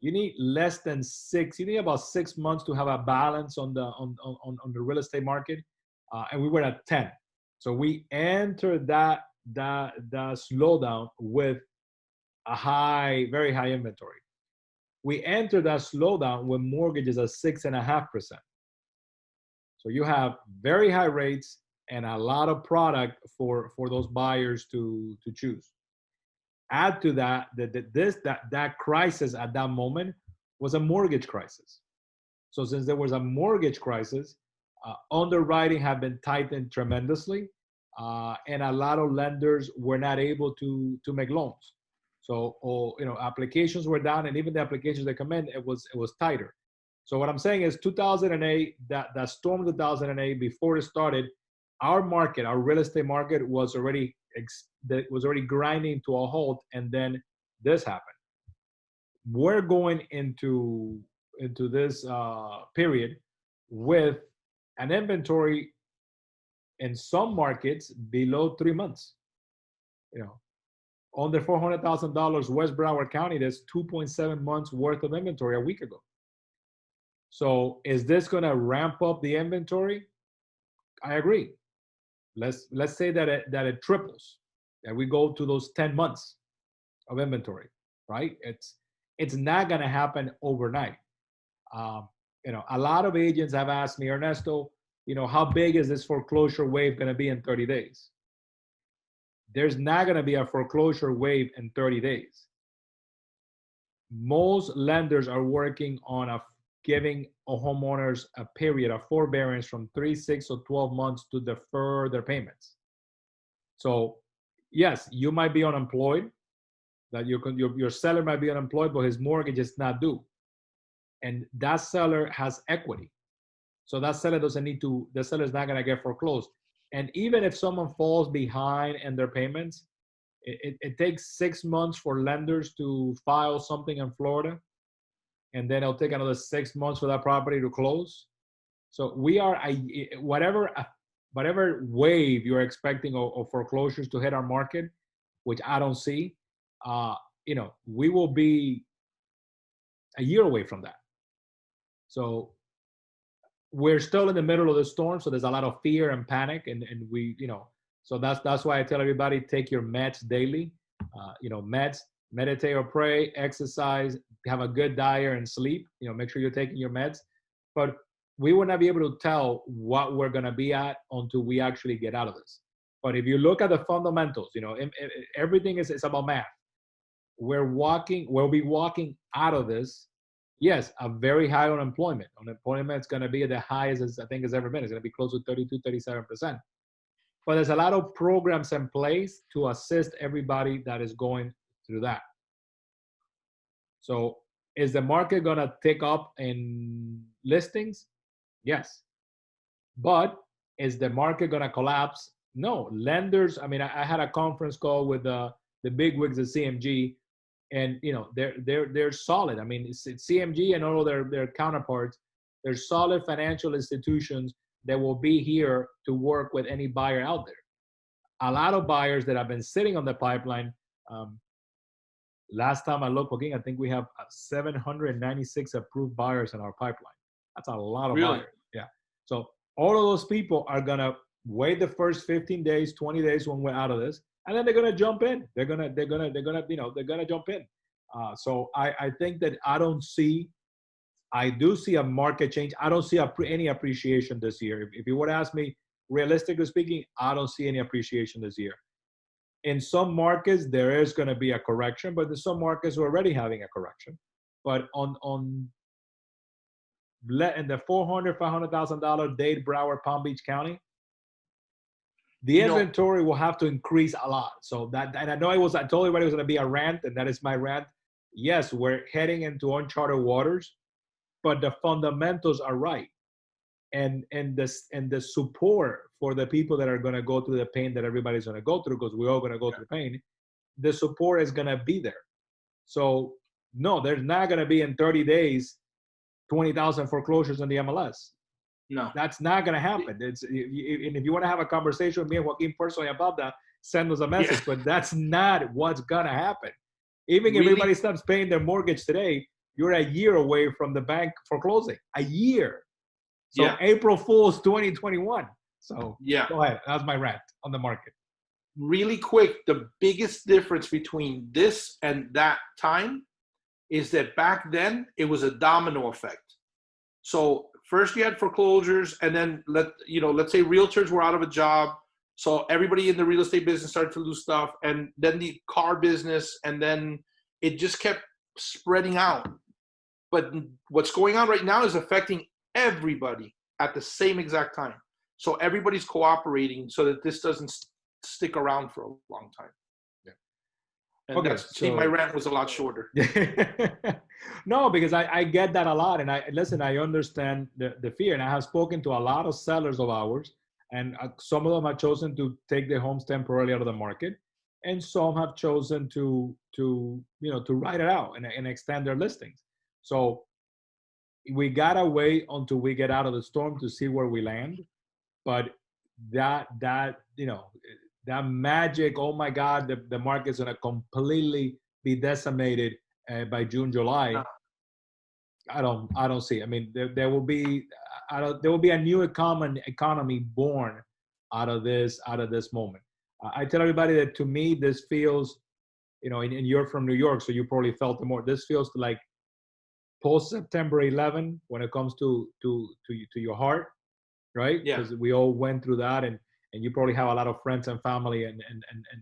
You need less than six. You need about 6 months to have a balance on the real estate market, and we were at 10. So we entered that slowdown with a very high inventory. We entered that slowdown with mortgages at 6.5%. So you have very high rates and a lot of product for those buyers to choose. Add to that that crisis at that moment was a mortgage crisis. So since there was a mortgage crisis, underwriting had been tightened tremendously, and a lot of lenders were not able to make loans. So applications were down, and even the applications that come in, it was tighter. So what I'm saying is 2008, that storm 2008, before it started, our market, our real estate market was already grinding to a halt, and then this happened. We're going into this period with an inventory in some markets below 3 months. Under $400,000, West Broward County, there's 2.7 months worth of inventory a week ago. So is this going to ramp up the inventory? I agree. Let's say that it triples, that we go to those 10 months of inventory, right? It's not going to happen overnight. A lot of agents have asked me, Ernesto, how big is this foreclosure wave going to be in 30 days? There's not going to be a foreclosure wave in 30 days. Most lenders are working on giving homeowners a period of forbearance from 3, 6, or 12 months to defer their payments. So yes, you might be unemployed, that your seller might be unemployed, but his mortgage is not due. And that seller has equity. So that seller the seller is not going to get foreclosed. And even if someone falls behind in their payments, it takes 6 months for lenders to file something in Florida, and then it'll take another 6 months for that property to close. So we are whatever wave you're expecting of foreclosures to hit our market, which I don't see, we will be a year away from that. So we're still in the middle of the storm, so there's a lot of fear and panic, and we, so that's why I tell everybody, take your meds daily. Meds, meditate or pray, exercise, have a good diet and sleep. Make sure you're taking your meds. But we will not be able to tell what we're going to be at until we actually get out of this. But if you look at the fundamentals, everything is about math. We'll be walking out of this. Yes, a very high unemployment. Unemployment is going to be the highest I think it's ever been. It's going to be close to 32, 37%. But there's a lot of programs in place to assist everybody that is going through that. So is the market going to tick up in listings? Yes. But is the market going to collapse? No. Lenders, I had a conference call with the bigwigs at CMG, and they're solid. It's CMG and all of their counterparts. They're solid financial institutions that will be here to work with any buyer out there. A lot of buyers that have been sitting on the pipeline. Last time I looked, I think we have 796 approved buyers in our pipeline. That's a lot of buyers. Yeah. So all of those people are gonna wait the first 15 days, 20 days when we're out of this, and then they're gonna jump in. They're gonna jump in. So I think that I do see a market change. I don't see any appreciation this year. If you would ask me, realistically speaking, I don't see any appreciation this year. In some markets, there is going to be a correction, but there's some markets who are already having a correction. But in the $400,000, $500,000 Dade, Broward, Palm Beach County, the inventory will have to increase a lot. So and I told everybody it was going to be a rant, and that is my rant. Yes, we're heading into uncharted waters, but the fundamentals are right. And the support for the people that are going to go through the pain that everybody's going to go through, because we're all going to go through pain, the support is going to be there. So no, there's not going to be in 30 days 20,000 foreclosures in the MLS. No, that's not going to happen. And if you want to have a conversation with me and Joaquin personally about that, send us a message. Yeah. But that's not what's going to happen. Even if everybody stops paying their mortgage today, you're a year away from the bank foreclosing. A year. So April Fool's 2021. So go ahead. That's my rant on the market. Really quick, the biggest difference between this and that time is that back then it was a domino effect. So first you had foreclosures, and then let's say realtors were out of a job. So everybody in the real estate business started to lose stuff, and then the car business, and then it just kept spreading out. But what's going on right now is affecting everybody at the same exact time. So everybody's cooperating so that this doesn't stick around for a long time. Yeah. And my rant was a lot shorter. No, because I get that a lot. And I understand the fear. And I have spoken to a lot of sellers of ours, and some of them have chosen to take their homes temporarily out of the market. And some have chosen to ride it out and extend their listings. So we gotta wait until we get out of the storm to see where we land. But that magic, oh my God, the market's gonna completely be decimated by June, July. I don't see it. I mean, there will be a new economy born out of this moment. I tell everybody that, to me, this feels, and you're from New York, so you probably felt it more. This feels like post September 11 when it comes to your heart, right? Because we all went through that, and you probably have a lot of friends and family and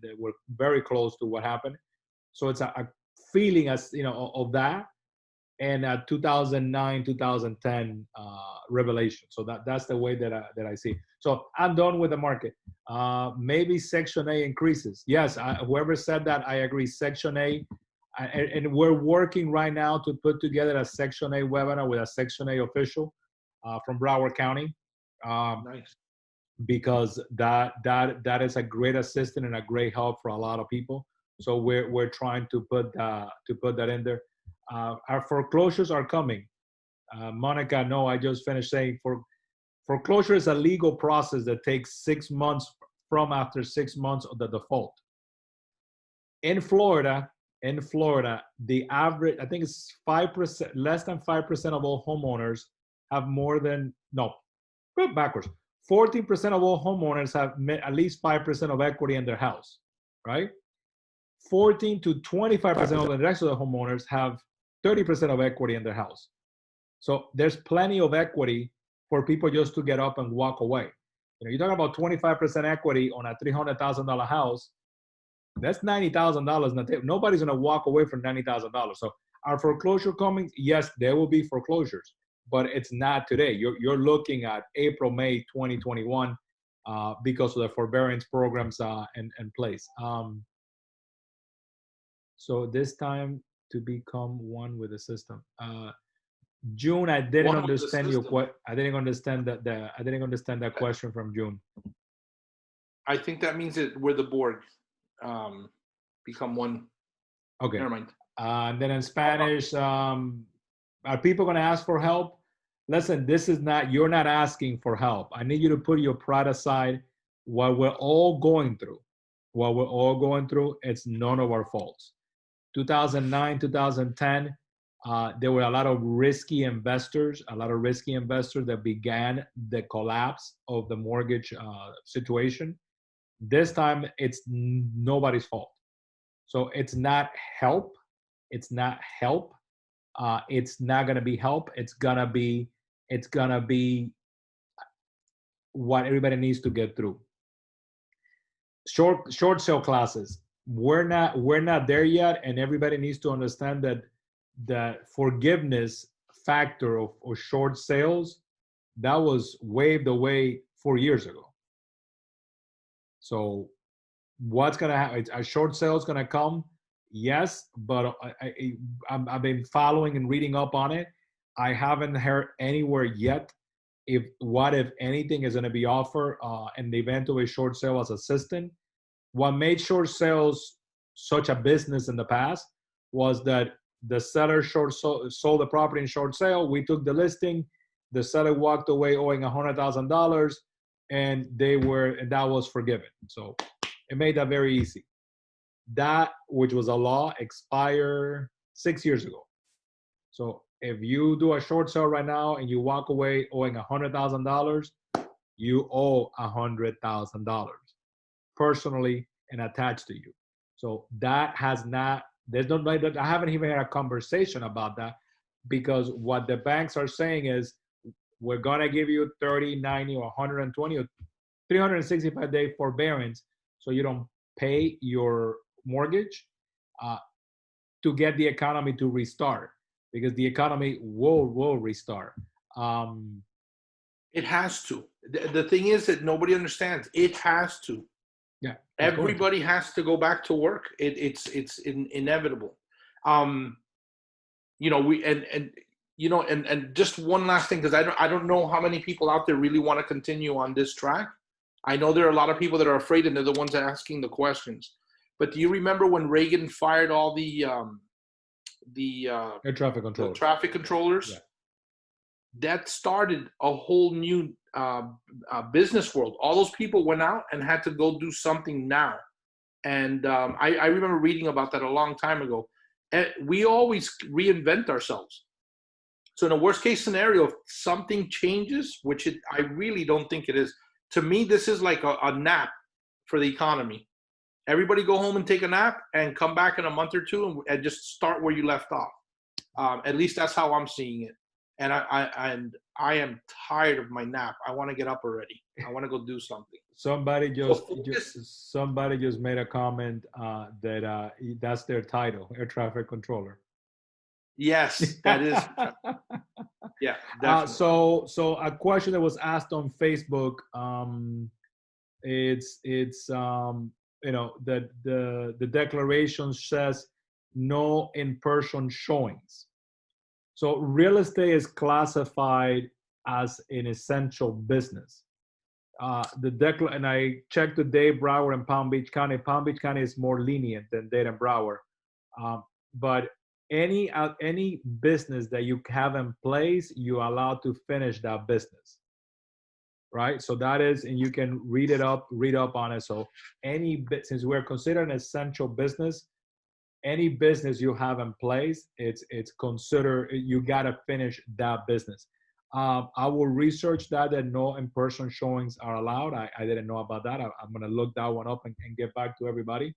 they were very close to what happened. So it's a feeling of that, and 2009, 2010 revelation. So that's the way that I see. So I'm done with the market. Maybe Section A increases. Yes, whoever said that, I agree. Section A, and we're working right now to put together a Section A webinar with a Section A official from Broward County. Nice. Because that is a great assistant and a great help for a lot of people. So we're trying to put that in there. Our foreclosures are coming. Monica, no, I just finished saying foreclosure is a legal process that takes 6 months from after 6 months of the default. In Florida, the average, I think it's 5%, less than 5% of all homeowners have backwards. 14% of all homeowners have at least 5% of equity in their house, right? 14 to 25% of the rest of the homeowners have 30% of equity in their house. So there's plenty of equity for people just to get up and walk away. You're talking about 25% equity on a $300,000 house. That's $90,000. Nobody's going to walk away from $90,000. So our foreclosure coming, yes, there will be foreclosures, but it's not today. You're looking at April, May 2021 because of the forbearance programs in place. So this time to become one with the system. June, I didn't understand I didn't understand that question from June. I think that means that we're the board. Become one. Okay. Never mind. And then in Spanish, are people going to ask for help? Listen, you're not asking for help. I need you to put your pride aside. What we're all going through, it's none of our faults. 2009, 2010, there were a lot of risky investors that began the collapse of the mortgage situation. This time, it's nobody's fault. So it's not help. It's not going to be help. It's gonna be what everybody needs to get through. Short sale classes. We're not there yet, and everybody needs to understand that the forgiveness factor of short sales, that was waved away 4 years ago. So what's going to happen? A short sale is going to come, yes, but I've been following and reading up on it. I haven't heard anywhere yet if anything is going to be offered in the event of a short sale as a system. What made short sales such a business in the past was that the seller sold the property in short sale. We took the listing. The seller walked away owing $100,000, and that was forgiven. So it made that very easy. That, which was a law, expired 6 years ago. So if you do a short sale right now and you walk away owing $100,000, you owe $100,000 personally and attached to you. So that has not, I haven't even had a conversation about that, because what the banks are saying is, we're going to give you 30, 90, or 120 or 365-day forbearance so you don't pay your mortgage to get the economy to restart, because the economy will restart. It has to. The thing is that nobody understands. It has to. Yeah. Everybody has to go back to work. It's inevitable. And just one last thing, because I don't know how many people out there really want to continue on this track. I know there are a lot of people that are afraid, and they're the ones asking the questions. But do you remember when Reagan fired all the air traffic controllers? The traffic controllers? Yeah. That started a whole new business world. All those people went out and had to go do something now. And I remember reading about that a long time ago. And we always reinvent ourselves. So in a worst case scenario, if something changes, which I really don't think it is, to me, this is like a nap for the economy. Everybody go home and take a nap and come back in a month or two and just start where you left off. At least that's how I'm seeing it. And I am tired of my nap. I want to get up already. I want to go do something. Somebody just made a comment that that's their title, air traffic controller. Yes, that is. Yeah. So a question that was asked on Facebook, it's that the declaration says no in-person showings. So real estate is classified as an essential business. And I checked with Dade, Broward, and Palm Beach County. Palm Beach County is more lenient than Dade and Broward. But any business that you have in place, you're allowed to finish that business, right? So that is, and you can read up on it. So since we're considered an essential business, any business you have in place, it's considered, you gotta finish that business. I will research that no in-person showings are allowed. I didn't know about that. I'm gonna look that one up and get back to everybody.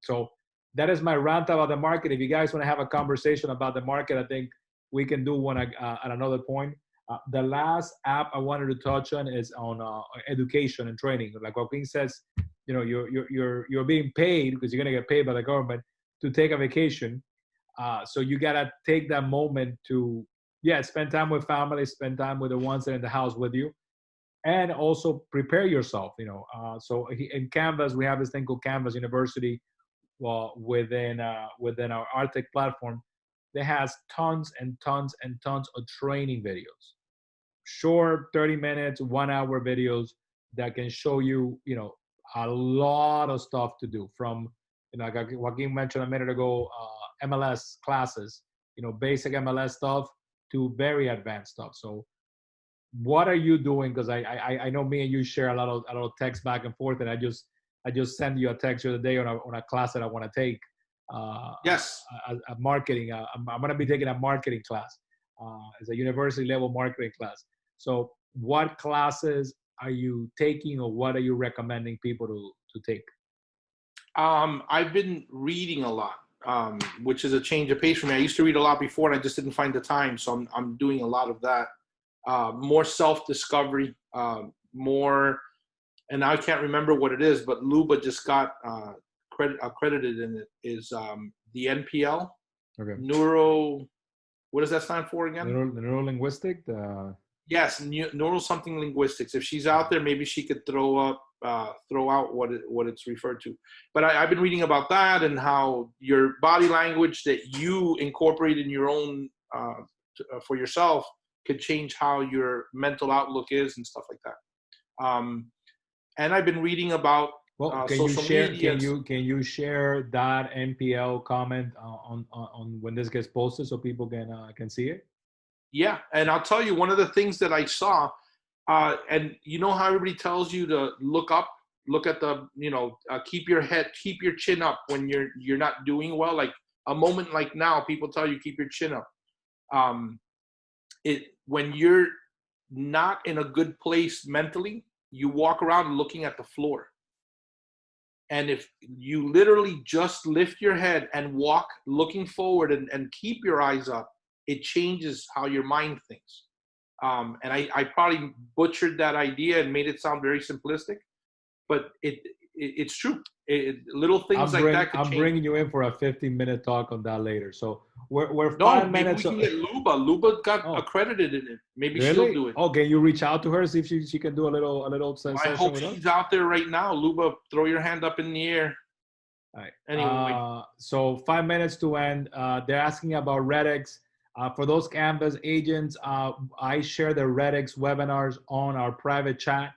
So that is my rant about the market. If you guys want to have a conversation about the market, I think we can do one at another point. The last app I wanted to touch on is on education and training. Like Joaquin says, you're being paid, because you're gonna get paid by the government to take a vacation. So you gotta take that moment to spend time with family, spend time with the ones that are in the house with you, and also prepare yourself. So in Canvas, we have this thing called Canvas University. Well, within our Arctic platform, that has tons and tons and tons of training videos, short 30 minutes, 1 hour videos that can show you, a lot of stuff to do, from, like Joaquin mentioned a minute ago, MLS classes, basic MLS stuff to very advanced stuff. So what are you doing? Because I know me and you share a lot of text back and forth, and I just sent you a text the other day on a class that I want to take. Yes. A marketing. I'm going to be taking a marketing class. It's a university level marketing class. So what classes are you taking, or what are you recommending people to take? I've been reading a lot, which is a change of pace for me. I used to read a lot before, and I just didn't find the time. So I'm doing a lot of that. More self-discovery, more, and I can't remember what it is, but Luba just got accredited in it, is the NPL. Okay. What does that stand for again? Neuro-linguistic? Yes, neural something linguistics. If she's out there, maybe she could throw out what it's referred to. But I've been reading about that, and how your body language that you incorporate in your own for yourself could change how your mental outlook is and stuff like that. And I've been reading about Well, can you social share? media. Can you share that NPL comment on when this gets posted so people can see it? Yeah, and I'll tell you one of the things that I saw, and you know how everybody tells you to look up, look at the, keep your head, keep your chin up when you're not doing well. Like a moment like now, people tell you keep your chin up. Um, it when you're not in a good place mentally, you walk around looking at the floor. And if you literally just lift your head and walk looking forward and keep your eyes up, it changes how your mind thinks. And I probably butchered that idea and made it sound very simplistic, but it's true. Little things like that could I'm change. bringing you in for a 15-minute talk on that later. So we're No, five maybe we minutes. can get Luba. Luba got Oh, accredited in it. Maybe she'll really? do it. Oh, can you reach out to her, see if she can do a little I session hope with us? she's out there right now. Luba, throw your hand up in the air. All right. Anyway, So 5 minutes to end. They're asking about RedX. For those Canvas agents, I share the RedX webinars on our private chat.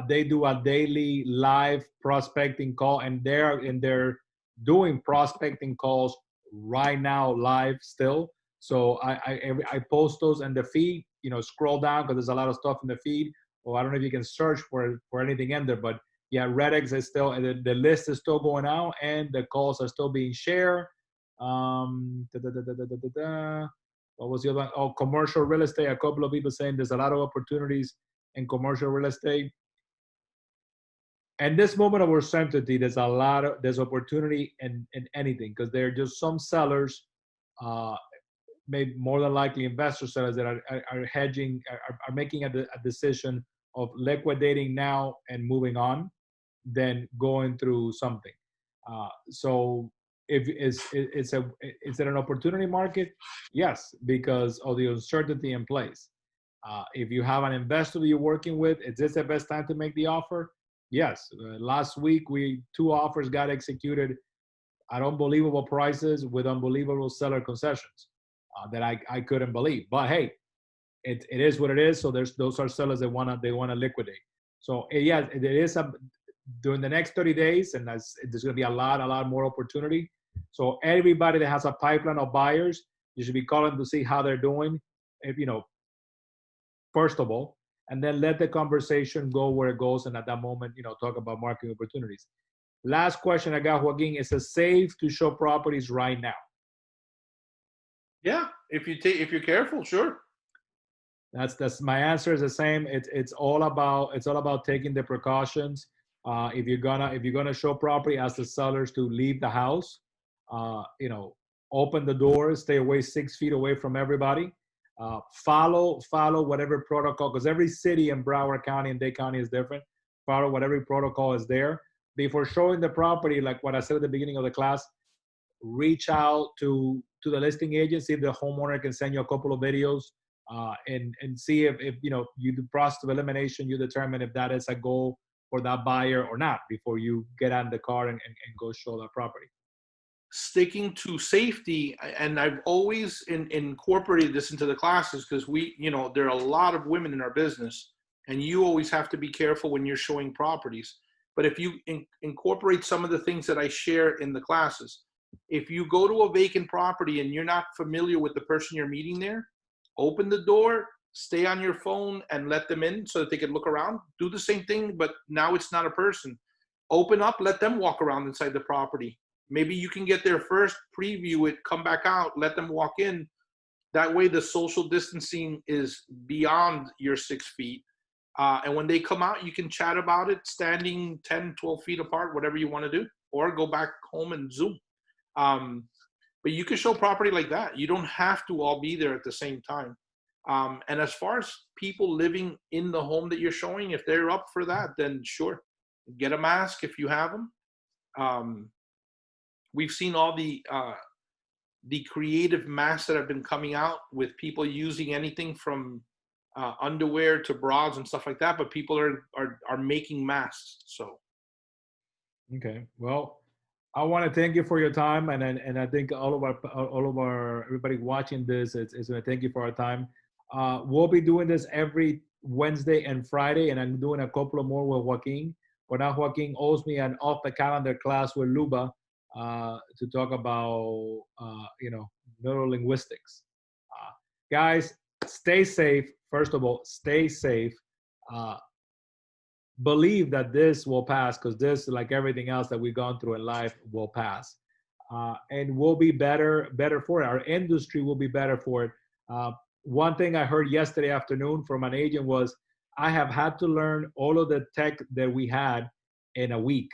They do a daily live prospecting call, and they're doing prospecting calls right now live still. So I post those in the feed. Scroll down because there's a lot of stuff in the feed. Or I don't know if you can search for anything in there, but yeah, RedX is still the list is still going out, and the calls are still being shared. What was the other one? Oh, commercial real estate. A couple of people saying there's a lot of opportunities in commercial real estate. And this moment of uncertainty, there's opportunity in anything because there are just some sellers, maybe more than likely investor sellers that are hedging, are making a decision of liquidating now and moving on than going through something. So if it's is it an opportunity market? Yes, because of the uncertainty in place. If you have an investor that you're working with, is this the best time to make the offer? Yes. Last week, two offers got executed at unbelievable prices with unbelievable seller concessions that I couldn't believe. But hey, it is what it is. So those are sellers that wanna liquidate. So yeah, it is during the next 30 days, and there's going to be a lot more opportunity. So everybody that has a pipeline of buyers, you should be calling to see how they're doing. If first of all, and then let the conversation go where it goes, and at that moment, talk about marketing opportunities. Last question I got, Joaquin. Is it safe to show properties right now? yeah, if you're careful, sure. That's my answer is the same. It's all about taking the precautions. If you're gonna show property, ask the sellers to leave the house. Open the doors, stay away 6 feet away from everybody. Follow whatever protocol, because every city in Broward County and Dade County is different. Follow whatever protocol is there before showing the property. Like what I said at the beginning of the class, reach out to the listing agency. The homeowner can send you a couple of videos, and see if you do process of elimination, you determine if that is a goal for that buyer or not before you get out in the car and go show that property. Sticking to safety, and I've always incorporated this into the classes because there are a lot of women in our business, and you always have to be careful when you're showing properties. But if you incorporate some of the things that I share in the classes, if you go to a vacant property and you're not familiar with the person you're meeting there, open the door, stay on your phone, and let them in so that they can look around. Do the same thing, but now it's not a person. Open up, let them walk around inside the property. Maybe you can get there first, preview it, come back out, let them walk in. That way the social distancing is beyond your 6 feet. And when they come out, you can chat about it, standing 10, 12 feet apart, whatever you want to do, or go back home and Zoom. But you can show property like that. You don't have to all be there at the same time. And as far as people living in the home that you're showing, if they're up for that, then sure, get a mask if you have them. We've seen all the creative masks that have been coming out with people using anything from underwear to bras and stuff like that, but people are making masks. So, okay, well, I want to thank you for your time, and I think all of our everybody watching this is going to thank you for our time. We'll be doing this every Wednesday and Friday, and I'm doing a couple of more with Joaquin. But now Joaquin owes me an off-the-calendar class with Luba to talk about, neurolinguistics. Guys, stay safe. First of all, stay safe. Believe that this will pass, because this, like everything else that we've gone through in life, will pass. And we'll be better for it. Our industry will be better for it. One thing I heard yesterday afternoon from an agent was, I have had to learn all of the tech that we had in a week.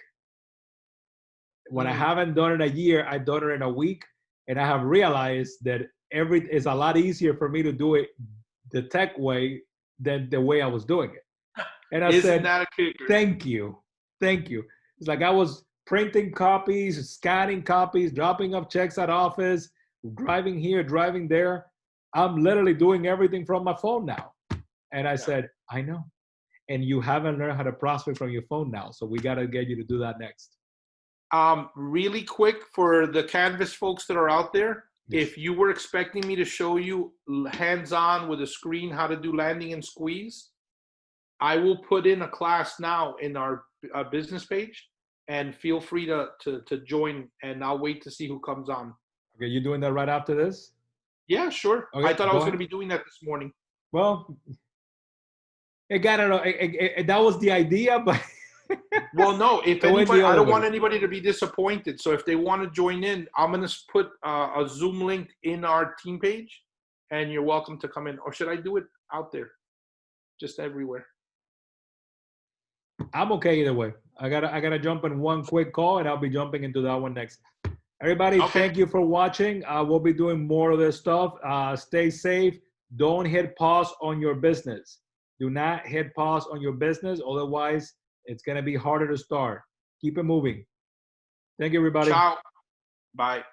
What I haven't done in a year, I've done it in a week. And I have realized that it's a lot easier for me to do it the tech way than the way I was doing it. And I said, thank you. It's like I was printing copies, scanning copies, dropping off checks at office, driving here, driving there. I'm literally doing everything from my phone now. And I said, I know. And you haven't learned how to prospect from your phone now. So we got to get you to do that next. Really quick for the Canvas folks that are out there, if you were expecting me to show you hands-on with a screen how to do landing and squeeze, I will put in a class now in our business page, and feel free to join, and I'll wait to see who comes on. Okay, you doing that right after this? Yeah, sure. Okay, I thought I was going to be doing that this morning. Well, I don't know. That was the idea, but well, no. If anybody, I don't want anybody to be disappointed. So if they want to join in, I'm going to put a Zoom link in our team page, and you're welcome to come in. Or should I do it out there, just everywhere? I'm okay either way. I gotta jump in one quick call, and I'll be jumping into that one next. Everybody, Thank you for watching. We'll be doing more of this stuff. Stay safe. Don't hit pause on your business. Do not hit pause on your business. Otherwise, it's going to be harder to start. Keep it moving. Thank you, everybody. Ciao. Bye.